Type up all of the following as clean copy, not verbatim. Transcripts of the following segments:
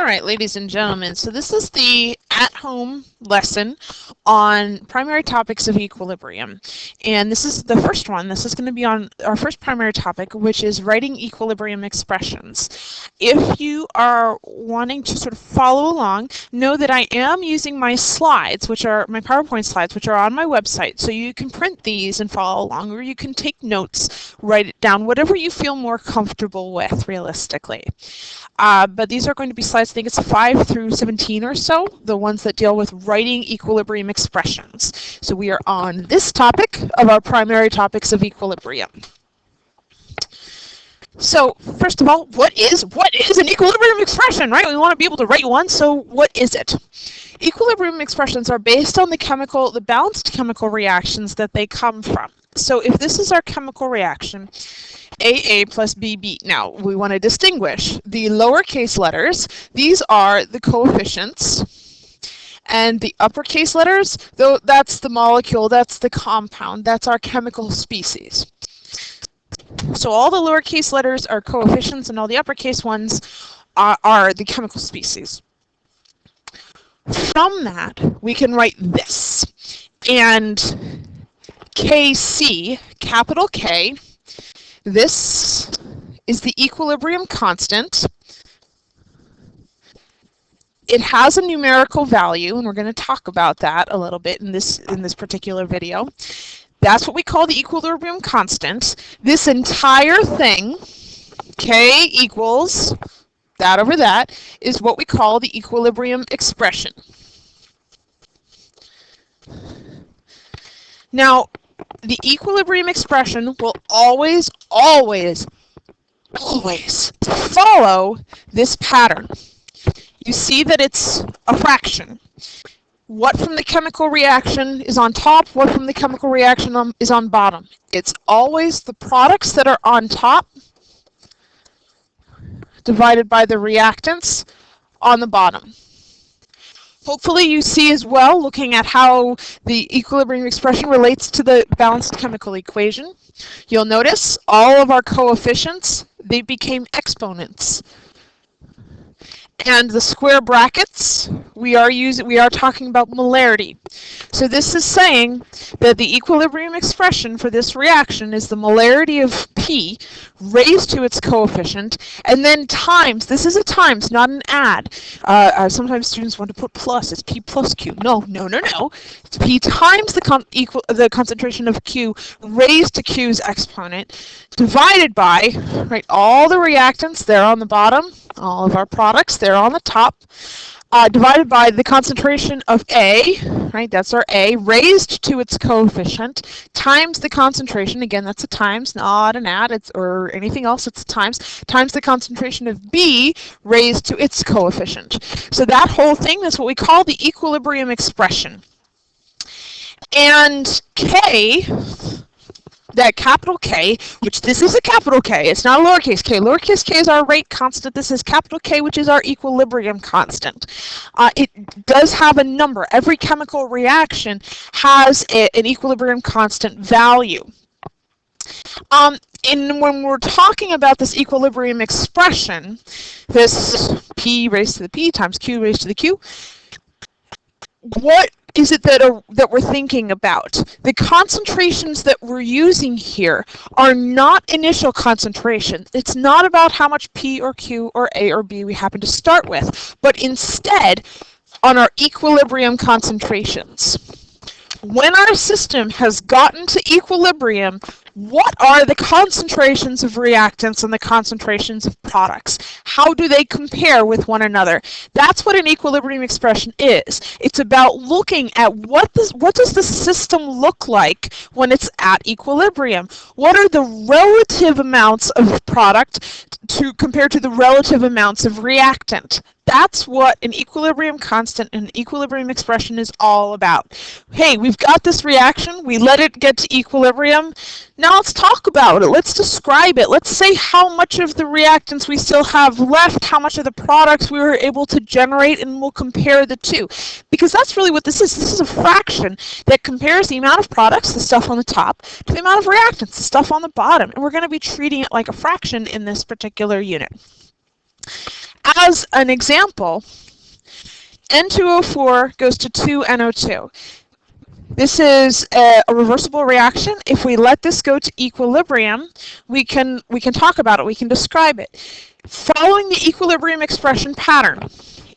All right, ladies and gentlemen, so this is the at-home lesson on primary topics of equilibrium. And this is the first one. This is going to be on our first primary topic, which is writing equilibrium expressions. If you are wanting to sort of follow along, know that I am using my slides, which are my PowerPoint slides, which are on my website. So you can print these and follow along, or you can take notes, write it down, whatever you feel more comfortable with, realistically. But these are going to be slides, I think it's 5 through 17 or so, the ones that deal with writing equilibrium expressions. So we are on this topic of our primary topics of equilibrium. So first of all, what is an equilibrium expression, right? We want to be able to write one, so what is it? Equilibrium expressions are based on the balanced chemical reactions that they come from. So if this is our chemical reaction, AA plus BB. Now, we want to distinguish the lowercase letters. These are the coefficients. And the uppercase letters, though, that's the molecule, that's the compound, that's our chemical species. So all the lowercase letters are coefficients, and all the uppercase ones are the chemical species. From that, we can write this. And Kc, capital K, this is the equilibrium constant. It has a numerical value, and we're going to talk about that a little bit in this particular video. That's what we call the equilibrium constant. This entire thing, K equals that over that, is what we call the equilibrium expression. Now, the equilibrium expression will always follow this pattern. You see that it's a fraction. What from the chemical reaction is on top, what from the chemical reaction is on bottom. It's always the products that are on top divided by the reactants on the bottom. Hopefully you see as well, looking at how the equilibrium expression relates to the balanced chemical equation. You'll notice all of our coefficients, they became exponents. And the square brackets, we are talking about molarity. So this is saying that the equilibrium expression for this reaction is the molarity of P raised to its coefficient, and then times. This is a times, not an add. Sometimes students want to put plus. It's P plus Q. No. It's P times the concentration of Q raised to Q's exponent, divided by, right, all the reactants, they're on the bottom, all of our products, they're on the top, divided by the concentration of A, right, that's our A, raised to its coefficient, times the concentration, again, that's a times, not an add, or anything else, it's times the concentration of B raised to its coefficient. So that whole thing, that's what we call the equilibrium expression. And K, that capital K, which this is a capital K, it's not a lowercase k. Lowercase k is our rate constant. This is capital K, which is our equilibrium constant. It does have a number. Every chemical reaction has an equilibrium constant value. And when we're talking about this equilibrium expression, this P raised to the P times Q raised to the Q, what is it that we're thinking about? The concentrations that we're using here are not initial concentrations. It's not about how much P or Q or A or B we happen to start with, but instead on our equilibrium concentrations. When our system has gotten to equilibrium, what are the concentrations of reactants and the concentrations of products? How do they compare with one another? That's what an equilibrium expression is. It's about looking at what does the system look like when it's at equilibrium? What are the relative amounts of product compared to the relative amounts of reactant? That's what an equilibrium constant and an equilibrium expression is all about. Hey, we've got this reaction, we let it get to equilibrium. Now let's talk about it. Let's describe it. Let's say how much of the reactants we still have left, how much of the products we were able to generate, and we'll compare the two. Because that's really what this is. This is a fraction that compares the amount of products, the stuff on the top, to the amount of reactants, the stuff on the bottom. And we're going to be treating it like a fraction in this particular unit. as an example, N2O4 goes to 2NO2. This is a reversible reaction. If we let this go to equilibrium, we can talk about it, we can describe it. Following the equilibrium expression pattern,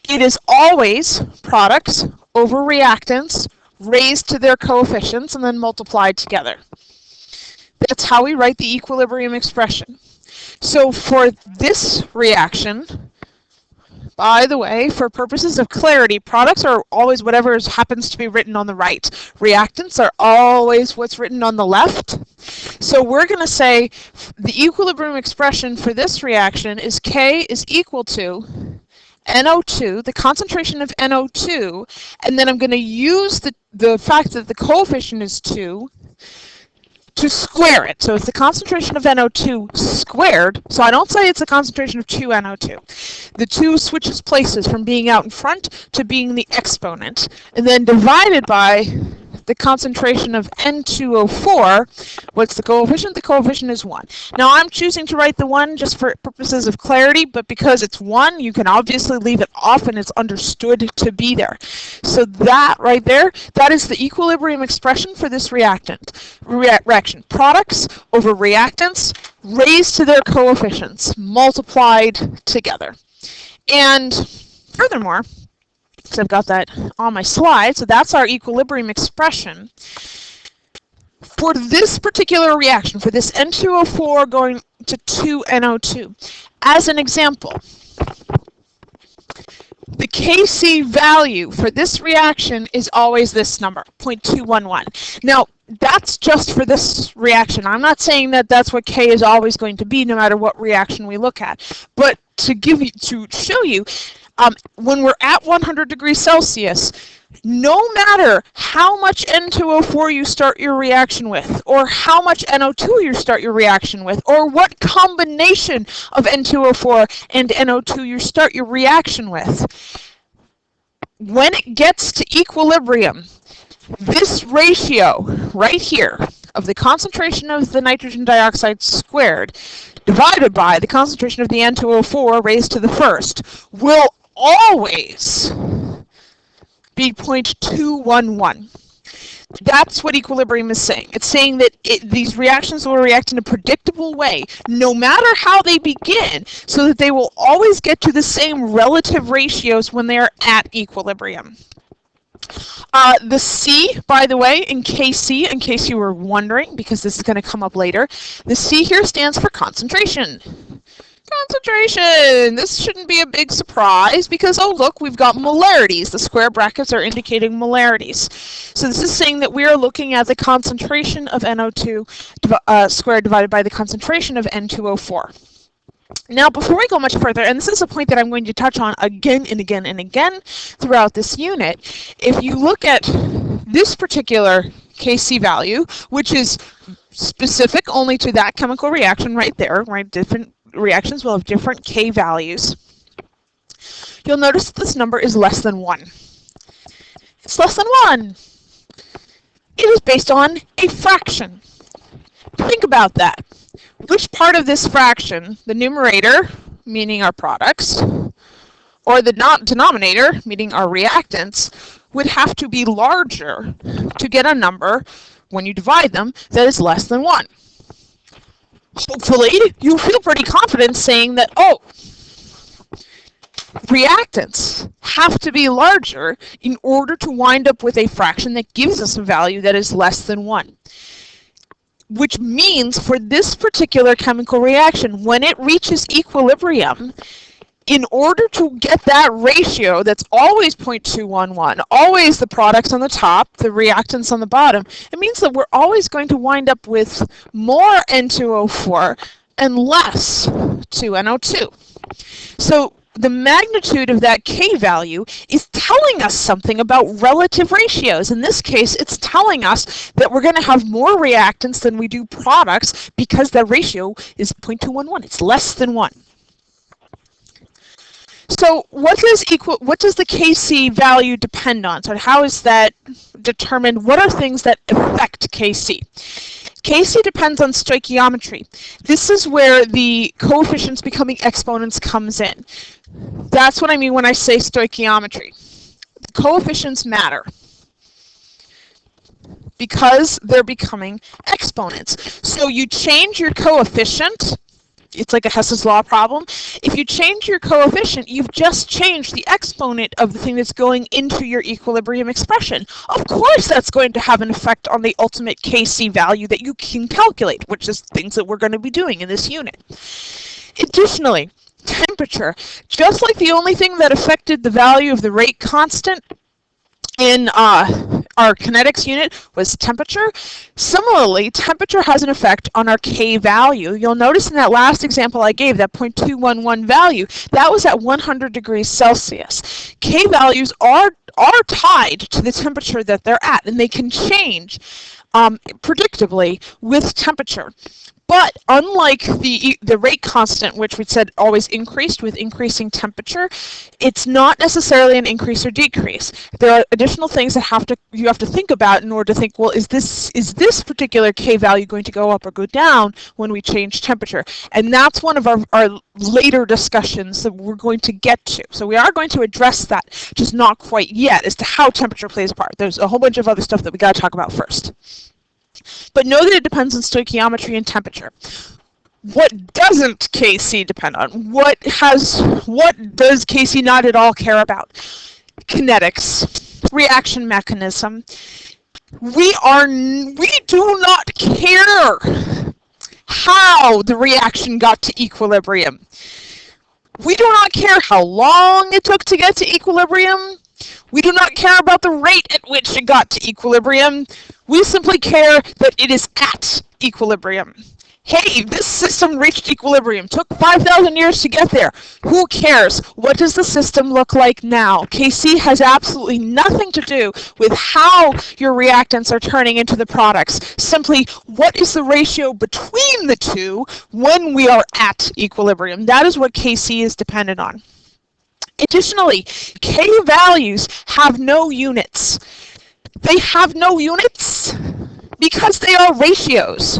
it is always products over reactants raised to their coefficients and then multiplied together. That's how we write the equilibrium expression. So for this reaction, by the way, for purposes of clarity, products are always whatever happens to be written on the right. Reactants are always what's written on the left. So we're going to say the equilibrium expression for this reaction is K is equal to NO2, the concentration of NO2, and then I'm going to use the fact that the coefficient is 2 to square it. So it's the concentration of NO2 squared. So I don't say it's a concentration of 2NO2. The 2 switches places from being out in front to being the exponent, and then divided by the concentration of N2O4. What's the coefficient? The coefficient is 1. Now I'm choosing to write the 1 just for purposes of clarity, but because it's 1, you can obviously leave it off and it's understood to be there. So that right there, that is the equilibrium expression for this reaction. Products over reactants raised to their coefficients, multiplied together. And furthermore, so I've got that on my slide, so that's our equilibrium expression. For this particular reaction, for this N2O4 going to 2NO2, as an example, the Kc value for this reaction is always this number, 0.211. Now, that's just for this reaction. I'm not saying that that's what K is always going to be, no matter what reaction we look at. But to show you, when we're at 100 degrees Celsius, no matter how much N2O4 you start your reaction with, or how much NO2 you start your reaction with, or what combination of N2O4 and NO2 you start your reaction with, when it gets to equilibrium, this ratio right here of the concentration of the nitrogen dioxide squared divided by the concentration of the N2O4 raised to the first will always be 0.211. That's what equilibrium is saying. It's saying that these reactions will react in a predictable way, no matter how they begin, so that they will always get to the same relative ratios when they are at equilibrium. The C, by the way, in Kc, in case you were wondering, because this is going to come up later, the C here stands for concentration. Concentration! This shouldn't be a big surprise because, oh look, we've got molarities. The square brackets are indicating molarities. So this is saying that we are looking at the concentration of NO2 squared divided by the concentration of N2O4. Now, before we go much further, and this is a point that I'm going to touch on again and again and again throughout this unit, if you look at this particular Kc value, which is specific only to that chemical reaction right there, right? Different reactions will have different K values. You'll notice that this number is less than 1. It's less than 1. It is based on a fraction. Think about that. Which part of this fraction, the numerator, meaning our products, or the denominator, meaning our reactants, would have to be larger to get a number, when you divide them, that is less than 1? Hopefully, you feel pretty confident saying that, oh, reactants have to be larger in order to wind up with a fraction that gives us a value that is less than 1. Which means for this particular chemical reaction, when it reaches equilibrium, in order to get that ratio that's always 0.211, always the products on the top, the reactants on the bottom, it means that we're always going to wind up with more N2O4 and less 2NO2. So the magnitude of that K value is telling us something about relative ratios. In this case, it's telling us that we're going to have more reactants than we do products because the ratio is 0.211. It's less than 1. So what does the Kc value depend on? So how is that determined? What are things that affect Kc? Kc depends on stoichiometry. This is where the coefficients becoming exponents comes in. That's what I mean when I say stoichiometry. The coefficients matter because they're becoming exponents. So you change your coefficient, it's like a Hess's law problem. If you change your coefficient, you've just changed the exponent of the thing that's going into your equilibrium expression. Of course that's going to have an effect on the ultimate Kc value that you can calculate, which is things that we're going to be doing in this unit. Additionally, temperature. Just like the only thing that affected the value of the rate constant in our kinetics unit was temperature, similarly, temperature has an effect on our K value. You'll notice in that last example I gave, that 0.211 value, that was at 100 degrees Celsius. K values are tied to the temperature that they're at, and they can change predictably with temperature. But unlike the rate constant, which we said always increased with increasing temperature, it's not necessarily an increase or decrease. There are additional things that you have to think about in order to think, well, is this particular K value going to go up or go down when we change temperature? And that's one of our later discussions that we're going to get to. So we are going to address that, just not quite yet, as to how temperature plays a part. There's a whole bunch of other stuff that we got to talk about first. But know that it depends on stoichiometry and temperature. What doesn't Kc depend on? What does Kc not at all care about? Kinetics, reaction mechanism. We do not care how the reaction got to equilibrium. We do not care how long it took to get to equilibrium. We do not care about the rate at which it got to equilibrium. We simply care that it is at equilibrium. Hey, this system reached equilibrium. Took 5,000 years to get there. Who cares? What does the system look like now? Kc has absolutely nothing to do with how your reactants are turning into the products. Simply, what is the ratio between the two when we are at equilibrium? That is what Kc is dependent on. Additionally, K values have no units. They have no units because they are ratios.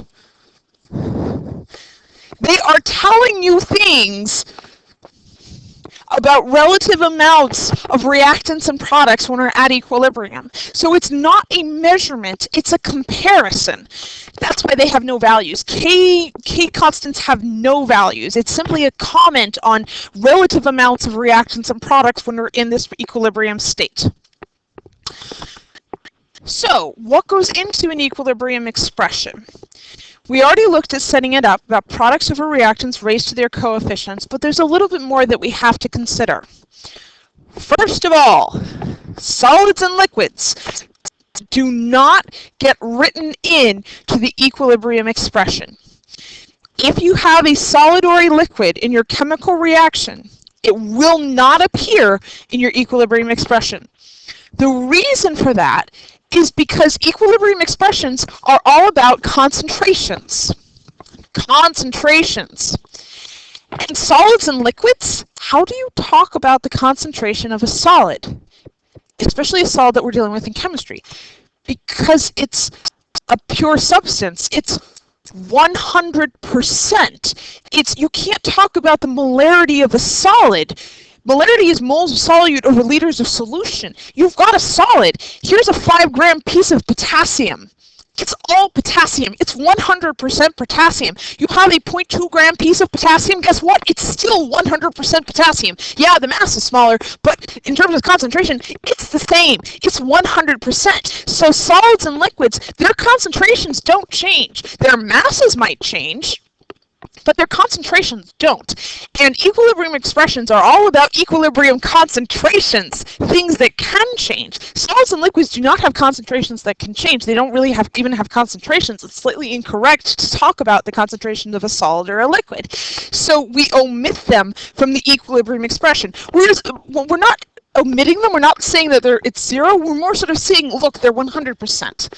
They are telling you things about relative amounts of reactants and products when we're at equilibrium. So it's not a measurement, it's a comparison. That's why they have no values. K constants have no values. It's simply a comment on relative amounts of reactants and products when we're in this equilibrium state. So, what goes into an equilibrium expression? We already looked at setting it up about products over reactants raised to their coefficients, but there's a little bit more that we have to consider. First of all, solids and liquids do not get written in to the equilibrium expression. If you have a solid or a liquid in your chemical reaction, it will not appear in your equilibrium expression. The reason for that is because equilibrium expressions are all about concentrations. Concentrations. And solids and liquids, how do you talk about the concentration of a solid? Especially a solid that we're dealing with in chemistry. Because it's a pure substance. It's 100%. You can't talk about the molarity of a solid. Molarity is moles of solute over liters of solution. You've got a solid. Here's a 5-gram piece of potassium. It's all potassium. It's 100% potassium. You have a 0.2-gram piece of potassium. Guess what? It's still 100% potassium. Yeah, the mass is smaller, but in terms of concentration, it's the same. It's 100%. So solids and liquids, their concentrations don't change. Their masses might change, but their concentrations don't. And equilibrium expressions are all about equilibrium concentrations, things that can change. Solids and liquids do not have concentrations that can change. They don't really even have concentrations. It's slightly incorrect to talk about the concentration of a solid or a liquid. So we omit them from the equilibrium expression. We're not omitting them. We're not saying that it's zero. We're more sort of saying, look, they're 100%.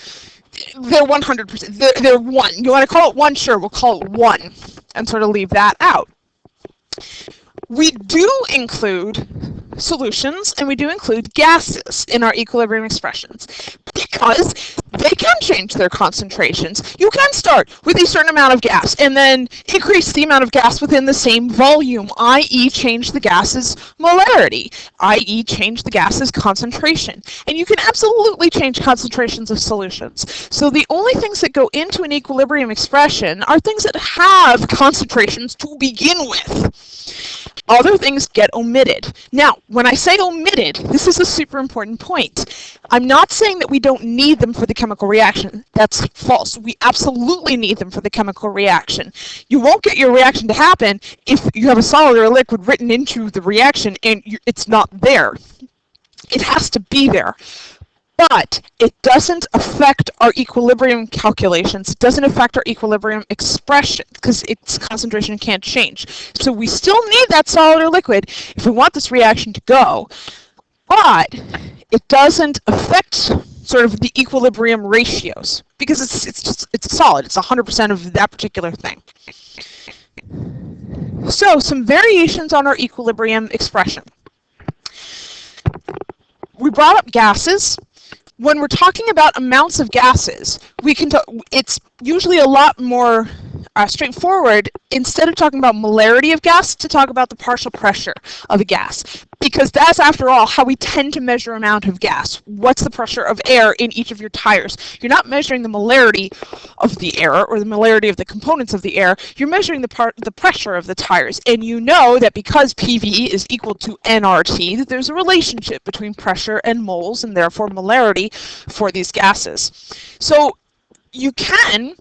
They're 100%. They're 1. You want to call it 1? Sure, we'll call it 1 and sort of leave that out. We do include solutions and we do include gases in our equilibrium expressions because they can change their concentrations. You can start with a certain amount of gas and then increase the amount of gas within the same volume, i.e. change the gas's molarity, i.e. change the gas's concentration. And you can absolutely change concentrations of solutions. So the only things that go into an equilibrium expression are things that have concentrations to begin with. Other things get omitted. Now, when I say omitted, this is a super important point. I'm not saying that we don't need them for the chemical reaction. That's false. We absolutely need them for the chemical reaction. You won't get your reaction to happen if you have a solid or a liquid written into the reaction and it's not there. It has to be there. But it doesn't affect our equilibrium calculations. It doesn't affect our equilibrium expression because its concentration can't change. So we still need that solid or liquid if we want this reaction to go. But it doesn't affect sort of the equilibrium ratios because it's solid. It's 100% of that particular thing. So some variations on our equilibrium expression. We brought up gases. When we're talking about amounts of gases, it's usually a lot more straightforward, instead of talking about molarity of gas, to talk about the partial pressure of a gas. Because that's, after all, how we tend to measure amount of gas. What's the pressure of air in each of your tires? You're not measuring the molarity of the air or the molarity of the components of the air. You're measuring the pressure of the tires. And you know that because PV is equal to nRT, that there's a relationship between pressure and moles and therefore molarity for these gases. So you can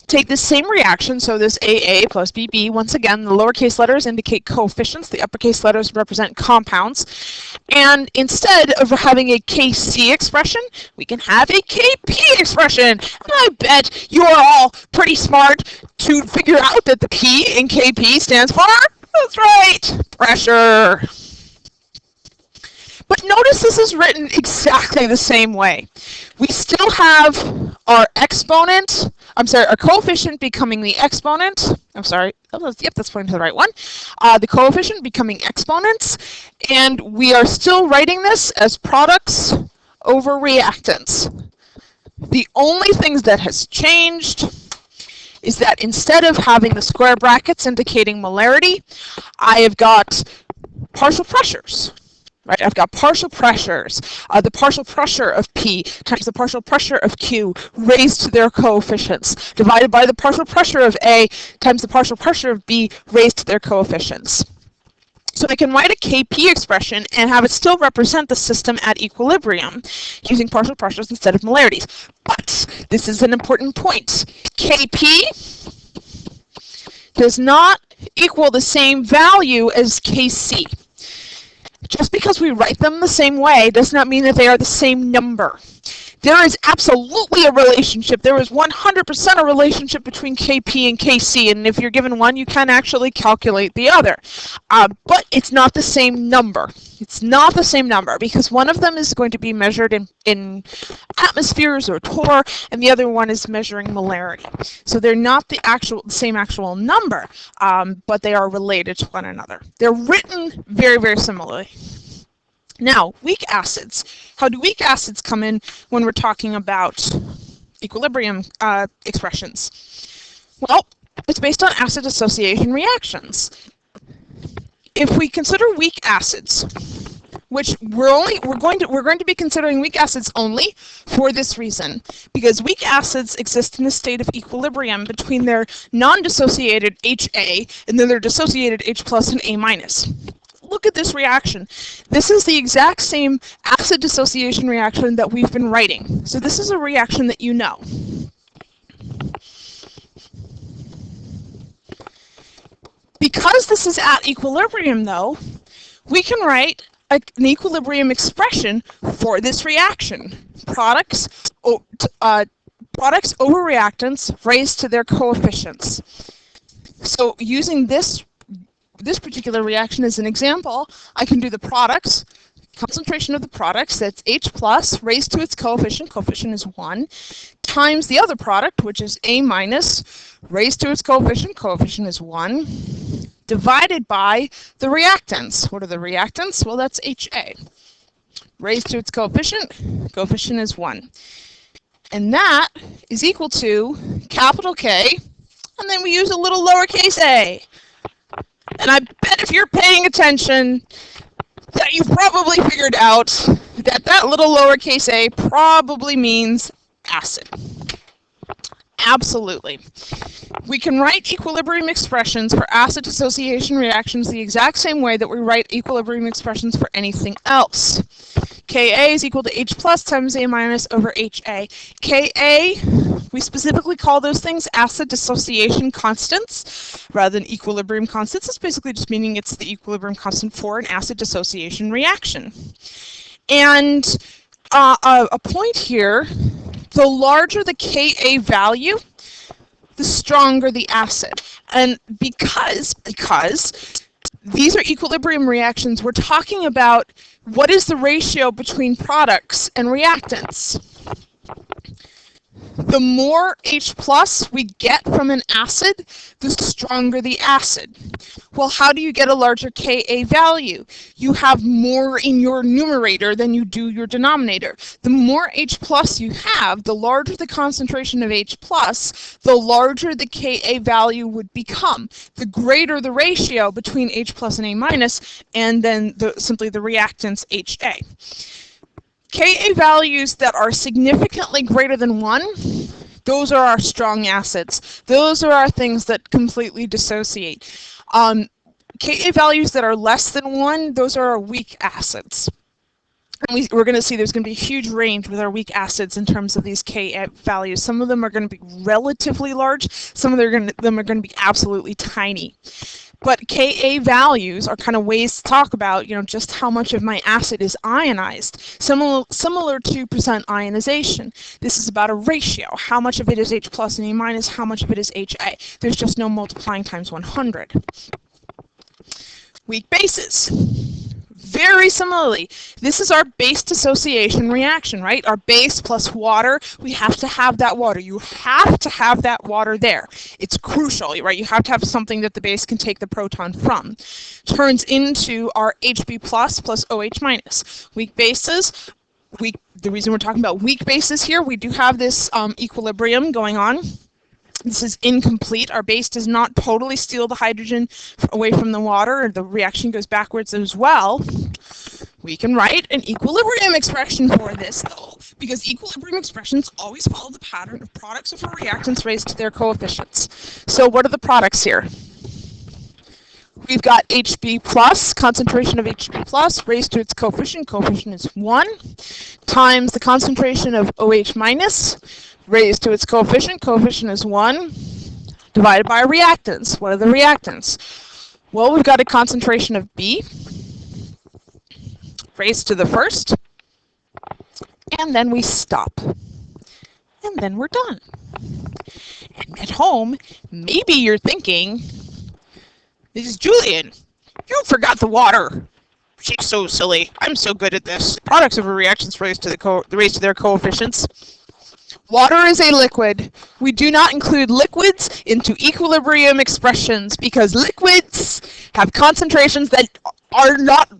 take this same reaction, so this AA plus BB, once again, the lowercase letters indicate coefficients, the uppercase letters represent compounds, and instead of having a KC expression, we can have a KP expression. And I bet you are all pretty smart to figure out that the P in KP stands for, that's right, pressure. But notice this is written exactly the same way. We still have our exponent, our coefficient becoming the exponent. Yep, that's pointing to the right one. The coefficient becoming exponents, and we are still writing this as products over reactants. The only things that has changed is that instead of having the square brackets indicating molarity, I have got partial pressures. Right, I've got partial pressures, the partial pressure of P times the partial pressure of Q raised to their coefficients, divided by the partial pressure of A times the partial pressure of B raised to their coefficients. So I can write a KP expression and have it still represent the system at equilibrium using partial pressures instead of molarities. But this is an important point. KP does not equal the same value as KC. Just because we write them the same way does not mean that they are the same number. There is absolutely a relationship. There is 100% a relationship between KP and KC, and if you're given one, you can actually calculate the other. But it's not the same number. It's not the same number because one of them is going to be measured in atmospheres or torr, and the other one is measuring molarity. So they're not the same actual number, but they are related to one another. They're written very, very similarly. Now, weak acids. How do weak acids come in when we're talking about equilibrium expressions? Well, it's based on acid association reactions. If we consider weak acids, which we're going to be considering weak acids only for this reason, because weak acids exist in a state of equilibrium between their non-dissociated HA and then their dissociated H plus and A minus. Look at this reaction. This is the exact same acid dissociation reaction that we've been writing. So this is a reaction that you know. Because this is at equilibrium, though, we can write an equilibrium expression for this reaction. Products over reactants raised to their coefficients. So using this particular reaction as an example, I can do the products, concentration of the products, that's H plus raised to its coefficient is 1, times the other product, which is A minus, raised to its coefficient is 1, divided by the reactants. What are the reactants? Well, that's HA. Raised to its coefficient is 1. And that is equal to capital K, and then we use a little lowercase a. And I bet if you're paying attention that you've probably figured out that that little lowercase a probably means acid. Absolutely. We can write equilibrium expressions for acid dissociation reactions the exact same way that we write equilibrium expressions for anything else. Ka is equal to H plus times A minus over HA. Ka, we specifically call those things acid dissociation constants rather than equilibrium constants. It's basically just meaning it's the equilibrium constant for an acid dissociation reaction. And a point here, the larger the Ka value, the stronger the acid. And because these are equilibrium reactions, we're talking about what is the ratio between products and reactants. The more H plus we get from an acid, the stronger the acid. Well, how do you get a larger Ka value? You have more in your numerator than you do your denominator. The more H plus you have, the larger the concentration of H plus, the larger the Ka value would become. The greater the ratio between H plus and A minus, and then simply the reactants HA. Ka values that are significantly greater than 1, those are our strong acids. Those are our things that completely dissociate. Ka values that are less than 1, those are our weak acids. And we're going to see there's going to be a huge range with our weak acids in terms of these Ka values. Some of them are going to be relatively large. Some of them are going to be absolutely tiny. But Ka values are kind of ways to talk about, just how much of my acid is ionized. Similar to percent ionization. This is about a ratio. How much of it is H plus and A minus, how much of it is HA. There's just no multiplying times 100. Weak bases. Very similarly, this is our base dissociation reaction, right? Our base plus water, we have to have that water. You have to have that water there. It's crucial, right? You have to have something that the base can take the proton from. Turns into our Hb plus OH minus. Weak bases, the reason we're talking about weak bases here, we do have this equilibrium going on. This is incomplete. Our base does not totally steal the hydrogen away from the water. The reaction goes backwards as well. We can write an equilibrium expression for this, though, because equilibrium expressions always follow the pattern of products over reactants raised to their coefficients. So what are the products here? We've got Hb plus, concentration of Hb plus raised to its coefficient. Coefficient is 1, times the concentration of OH minus, raised to its coefficient. Coefficient is 1, divided by reactants. What are the reactants? Well, we've got a concentration of B, raised to the first, and then we stop. And then we're done. And at home, maybe you're thinking, this is Julian, you forgot the water. She's so silly. I'm so good at this. Products over reactions raised to their coefficients. Water is a liquid. We do not include liquids into equilibrium expressions because liquids have concentrations that are not,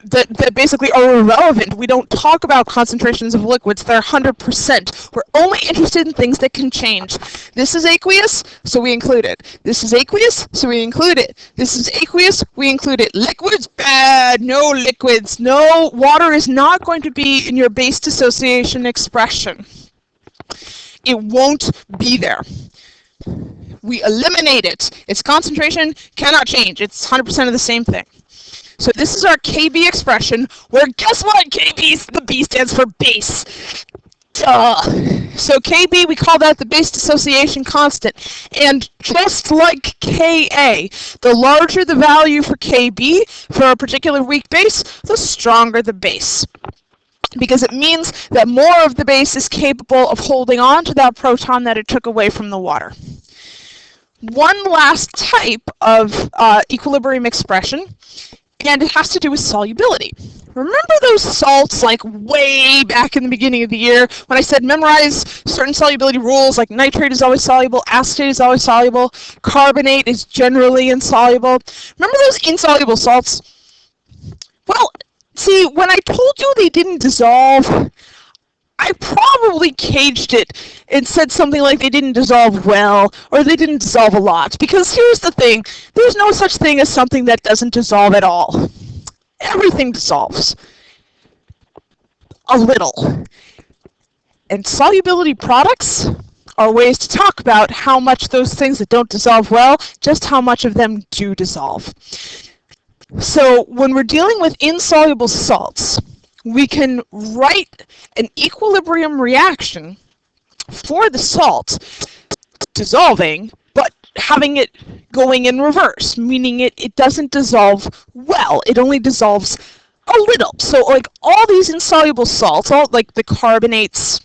that basically are irrelevant. We don't talk about concentrations of liquids. They're 100%. We're only interested in things that can change. This is aqueous, so we include it. This is aqueous, so we include it. This is aqueous, we include it. Liquids, bad. No liquids. No, water is not going to be in your base dissociation expression. It won't be there. We eliminate it. Its concentration cannot change. It's 100% of the same thing. So this is our Kb expression, where guess what? The B stands for base. Duh. So Kb, we call that the base dissociation constant. And just like Ka, the larger the value for Kb for a particular weak base, the stronger the base. Because it means that more of the base is capable of holding on to that proton that it took away from the water. One last type of equilibrium expression, and it has to do with solubility. Remember those salts like way back in the beginning of the year when I said memorize certain solubility rules like nitrate is always soluble, acetate is always soluble, carbonate is generally insoluble. Remember those insoluble salts? Well, see, when I told you they didn't dissolve, I probably caged it and said something like they didn't dissolve well or they didn't dissolve a lot. Because here's the thing, there's no such thing as something that doesn't dissolve at all. Everything dissolves a little. And solubility products are ways to talk about how much those things that don't dissolve well, just how much of them do dissolve. So when we're dealing with insoluble salts, we can write an equilibrium reaction for the salt dissolving, but having it going in reverse, meaning it doesn't dissolve well. It only dissolves a little. So like all these insoluble salts, all like the carbonates,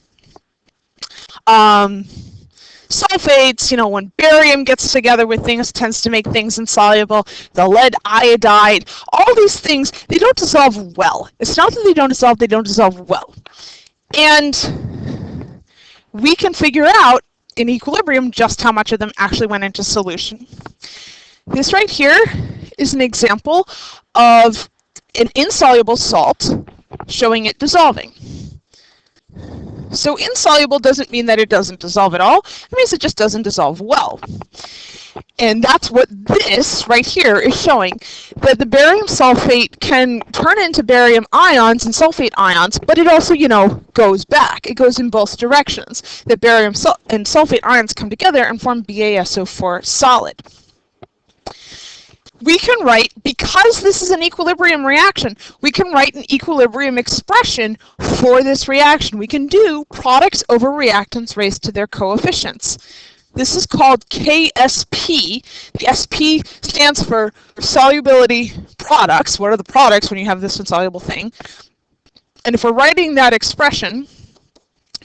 sulfates, you know, when barium gets together with things, tends to make things insoluble. The lead iodide, all these things, they don't dissolve well. It's not that they don't dissolve well. And we can figure out in equilibrium just how much of them actually went into solution. This right here is an example of an insoluble salt showing it dissolving. So insoluble doesn't mean that it doesn't dissolve at all. It means it just doesn't dissolve well. And that's what this right here is showing, that the barium sulfate can turn into barium ions and sulfate ions, but it also, you know, goes back. It goes in both directions. The barium and sulfate ions come together and form BaSO4 solid. We can write, because this is an equilibrium reaction, we can write an equilibrium expression for this reaction. We can do products over reactants raised to their coefficients. This is called KSP. The SP stands for solubility products. What are the products when you have this insoluble thing? And if we're writing that expression,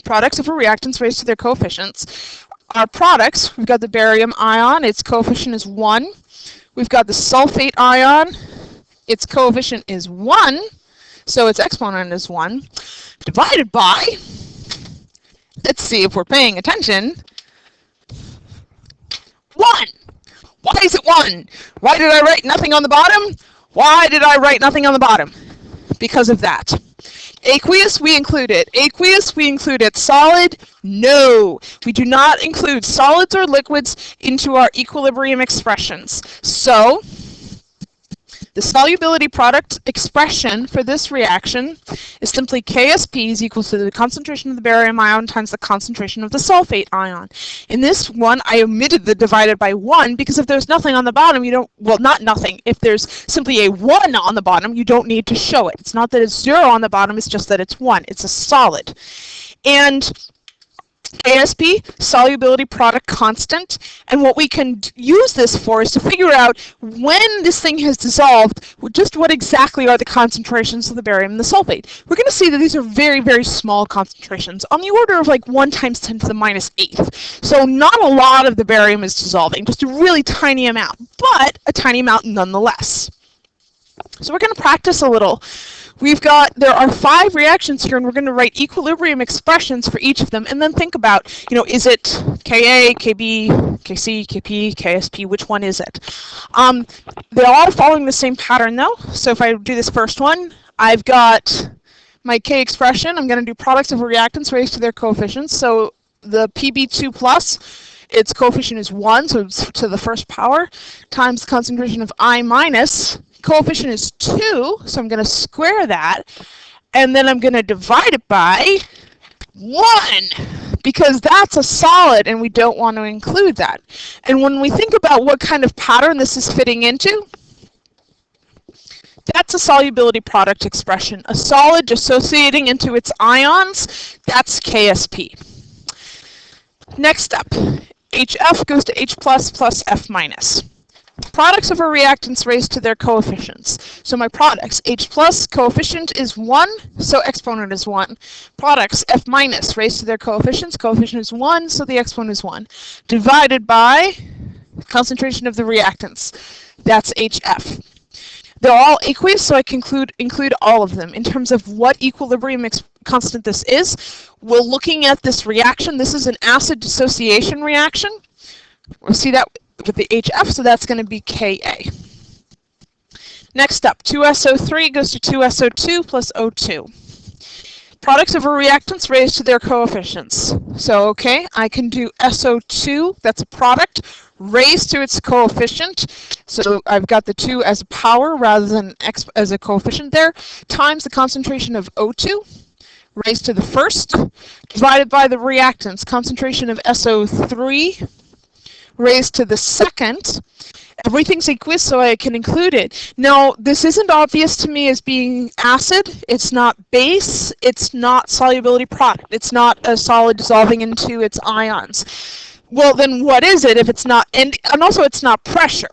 products over reactants raised to their coefficients, our products, we've got the barium ion, its coefficient is 1. We've got the sulfate ion, its coefficient is 1, so its exponent is 1, divided by, let's see if we're paying attention, 1. Why is it 1? Why did I write nothing on the bottom? Why did I write nothing on the bottom? Because of that. Aqueous, we include it. Aqueous, we include it. Solid, no. We do not include solids or liquids into our equilibrium expressions. So, the solubility product expression for this reaction is simply KSP is equal to the concentration of the barium ion times the concentration of the sulfate ion. In this one, I omitted the divided by 1 because if there's nothing on the bottom, you don't, well, not nothing. If there's simply a 1 on the bottom, you don't need to show it. It's not that it's 0 on the bottom, it's just that it's 1. It's a solid. And KSP, solubility product constant, and what we can use this for is to figure out when this thing has dissolved, just what exactly are the concentrations of the barium and the sulfate. We're going to see that these are very, very small concentrations, on the order of like 1 times 10 to the minus 8th. So not a lot of the barium is dissolving, just a really tiny amount, but a tiny amount nonetheless. So we're going to practice a little. There are 5 reactions here, and we're going to write equilibrium expressions for each of them, and then think about, is it Ka, Kb, Kc, Kp, Ksp, which one is it? They're all following the same pattern, though. So if I do this first one, I've got my K expression. I'm going to do products over reactants raised to their coefficients. So the Pb2 plus, its coefficient is 1, so it's to the first power, times the concentration of I minus. Coefficient is 2, so I'm going to square that, and then I'm going to divide it by 1, because that's a solid, and we don't want to include that. And when we think about what kind of pattern this is fitting into, that's a solubility product expression. A solid dissociating into its ions, that's KSP. Next up, HF goes to H plus F minus. Products over reactants raised to their coefficients. So my products, H plus, coefficient is 1, so exponent is 1. Products, F minus, raised to their coefficients, coefficient is 1, so the exponent is 1. Divided by concentration of the reactants, that's HF. They're all aqueous, so I can include all of them. In terms of what equilibrium constant this is, we're looking at this reaction. This is an acid dissociation reaction. We'll see that with the HF, so that's going to be Ka. Next up, 2SO3 goes to 2SO2 plus O2. Products of a reactants raised to their coefficients. So, okay, I can do SO2, that's a product, raised to its coefficient. So I've got the 2 as a power rather than as a coefficient there, times the concentration of O2, raised to the first, divided by the reactants, concentration of SO3, raised to the second. Everything's aqueous, so I can include it. Now, this isn't obvious to me as being acid. It's not base. It's not solubility product. It's not a solid dissolving into its ions. Well, then what is it if it's not, and also it's not pressure.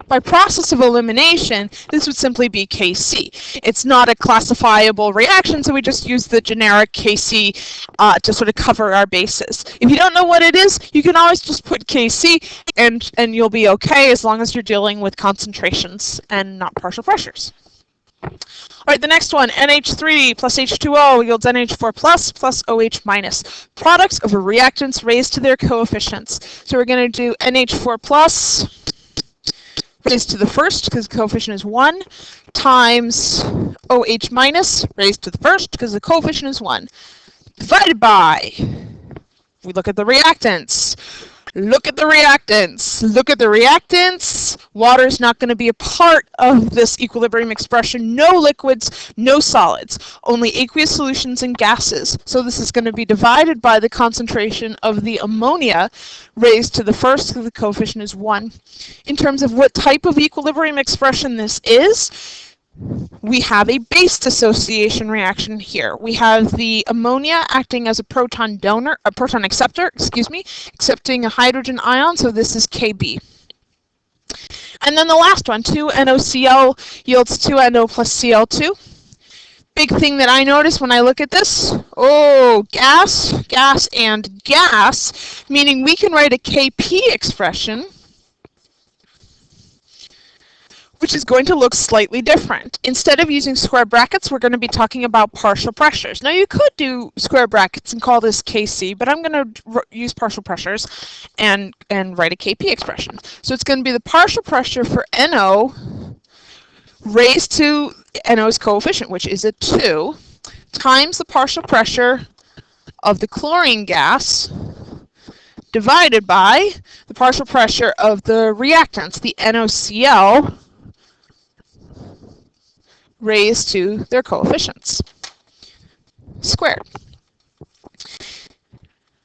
By process of elimination, this would simply be Kc. It's not a classifiable reaction, so we just use the generic Kc to sort of cover our bases. If you don't know what it is, you can always just put Kc and you'll be okay as long as you're dealing with concentrations and not partial pressures. All right, the next one, NH3 plus H2O yields NH4 plus OH minus. Products of reactants raised to their coefficients. So we're going to do NH4 plus raised to the first, because the coefficient is 1, times OH minus, raised to the first, because the coefficient is 1, divided by, we look at the reactants. Look at the reactants. Look at the reactants. Water is not going to be a part of this equilibrium expression. No liquids, no solids. Only aqueous solutions and gases. So this is going to be divided by the concentration of the ammonia raised to the first, because the coefficient is 1. In terms of what type of equilibrium expression this is, we have a base dissociation reaction here. We have the ammonia acting as a proton donor, a proton acceptor, accepting a hydrogen ion, so this is Kb. And then the last one, 2NOCl yields 2NO plus Cl2. Big thing that I notice when I look at this, gas, gas, and gas, meaning we can write a Kp expression which is going to look slightly different. Instead of using square brackets, we're going to be talking about partial pressures. Now, you could do square brackets and call this Kc, but I'm going to use partial pressures and write a Kp expression. So it's going to be the partial pressure for NO raised to NO's coefficient, which is a 2, times the partial pressure of the chlorine gas divided by the partial pressure of the reactants, the NOCl, raised to their coefficients, squared.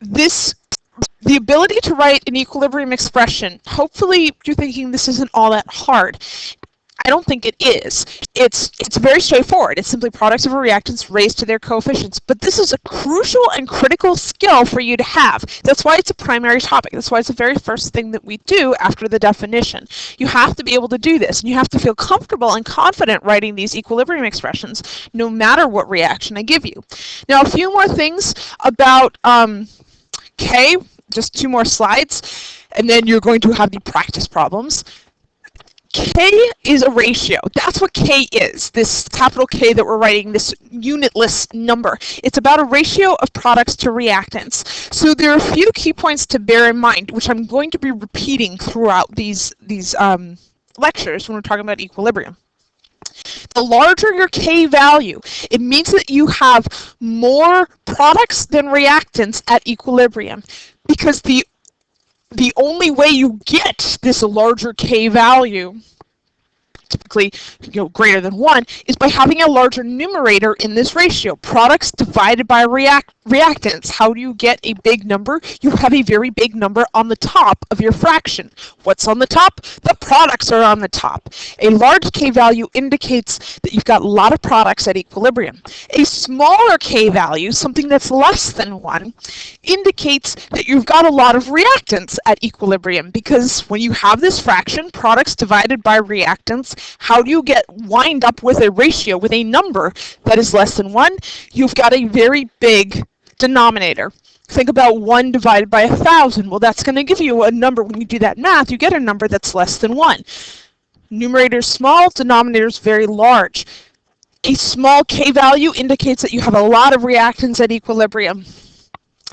The ability to write an equilibrium expression, hopefully you're thinking this isn't all that hard. I don't think it is. It's very straightforward. It's simply products of reactants raised to their coefficients. But this is a crucial and critical skill for you to have. That's why it's a primary topic. That's why it's the very first thing that we do after the definition. You have to be able to do this, and you have to feel comfortable and confident writing these equilibrium expressions, no matter what reaction I give you. Now, a few more things about K, just 2 more slides, and then you're going to have the practice problems. K is a ratio. That's what K is, this capital K that we're writing, this unitless number. It's about a ratio of products to reactants. So there are a few key points to bear in mind, which I'm going to be repeating throughout these lectures when we're talking about equilibrium. The larger your K value, it means that you have more products than reactants at equilibrium, because the only way you get this larger K value, typically greater than 1, is by having a larger numerator in this ratio. Products divided by reactants. How do you get a big number? You have a very big number on the top of your fraction. What's on the top? The products are on the top. A large K value indicates that you've got a lot of products at equilibrium. A smaller K value, something that's less than 1, indicates that you've got a lot of reactants at equilibrium, because when you have this fraction, products divided by reactants, how do you wind up with a ratio, with a number that is less than 1? You've got a very big denominator. Think about 1 divided by 1,000. Well, that's going to give you a number. When you do that math, you get a number that's less than 1. Numerator is small, denominator is very large. A small K value indicates that you have a lot of reactants at equilibrium.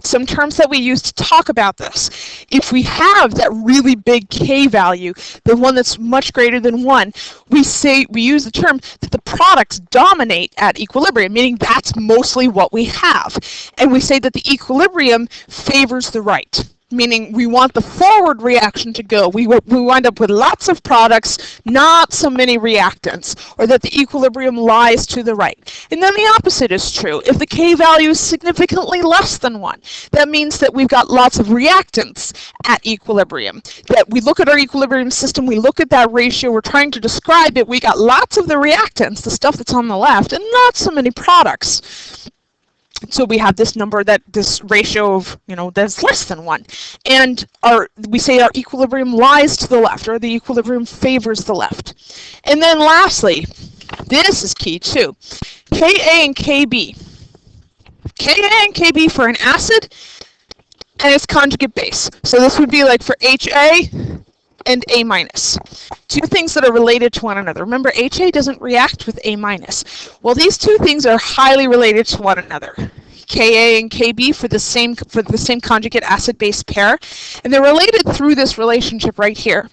some terms that we use to talk about this. If we have that really big K value, the one that's much greater than 1, we use the term that the products dominate at equilibrium, meaning that's mostly what we have. And we say that the equilibrium favors the right, meaning we want the forward reaction to go. We wind up with lots of products, not so many reactants, or that the equilibrium lies to the right. And then the opposite is true. If the K value is significantly less than 1, that means that we've got lots of reactants at equilibrium. That we look at our equilibrium system, we look at that ratio, we're trying to describe it, we got lots of the reactants, the stuff that's on the left, and not so many products. So we have this number, this ratio of, that's less than 1. And we say our equilibrium lies to the left, or the equilibrium favors the left. And then lastly, this is key too, Ka and Kb. Ka and Kb for an acid and its conjugate base. So this would be like for Ha and A minus. Two things that are related to one another. Remember, HA doesn't react with A minus. Well, these two things are highly related to one another. Ka and Kb for the same conjugate acid-base pair, and they're related through this relationship right here.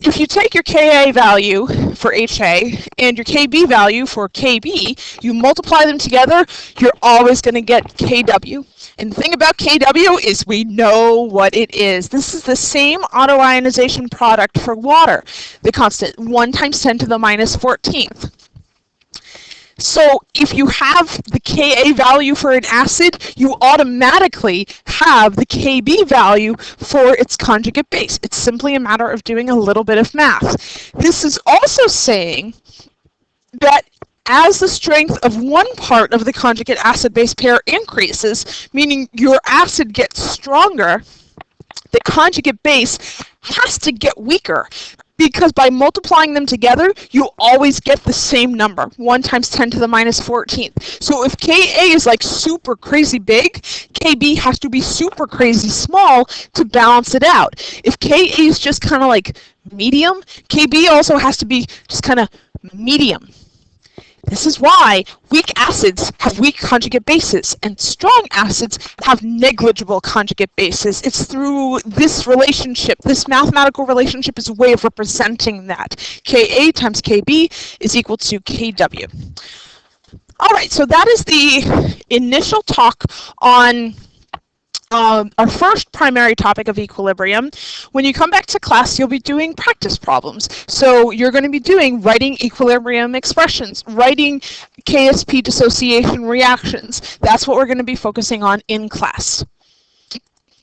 If you take your Ka value for HA and your Kb value for Kb, you multiply them together, you're always going to get Kw. And the thing about Kw is we know what it is. This is the same autoionization product for water, the constant 1 times 10 to the minus 14th. So if you have the Ka value for an acid, you automatically have the Kb value for its conjugate base. It's simply a matter of doing a little bit of math. This is also saying that as the strength of one part of the conjugate acid-base pair increases, meaning your acid gets stronger, the conjugate base has to get weaker. Because by multiplying them together, you always get the same number, 1 times 10 to the minus 14th. So if Ka is like super crazy big, Kb has to be super crazy small to balance it out. If Ka is just kind of like medium, Kb also has to be just kind of medium. This is why weak acids have weak conjugate bases and strong acids have negligible conjugate bases. It's through this relationship, this mathematical relationship is a way of representing that. Ka times Kb is equal to Kw. All right, so that is the initial talk on our first primary topic of equilibrium. When you come back to class, you'll be doing practice problems. So you're going to be writing equilibrium expressions, writing KSP dissociation reactions. That's what we're going to be focusing on in class.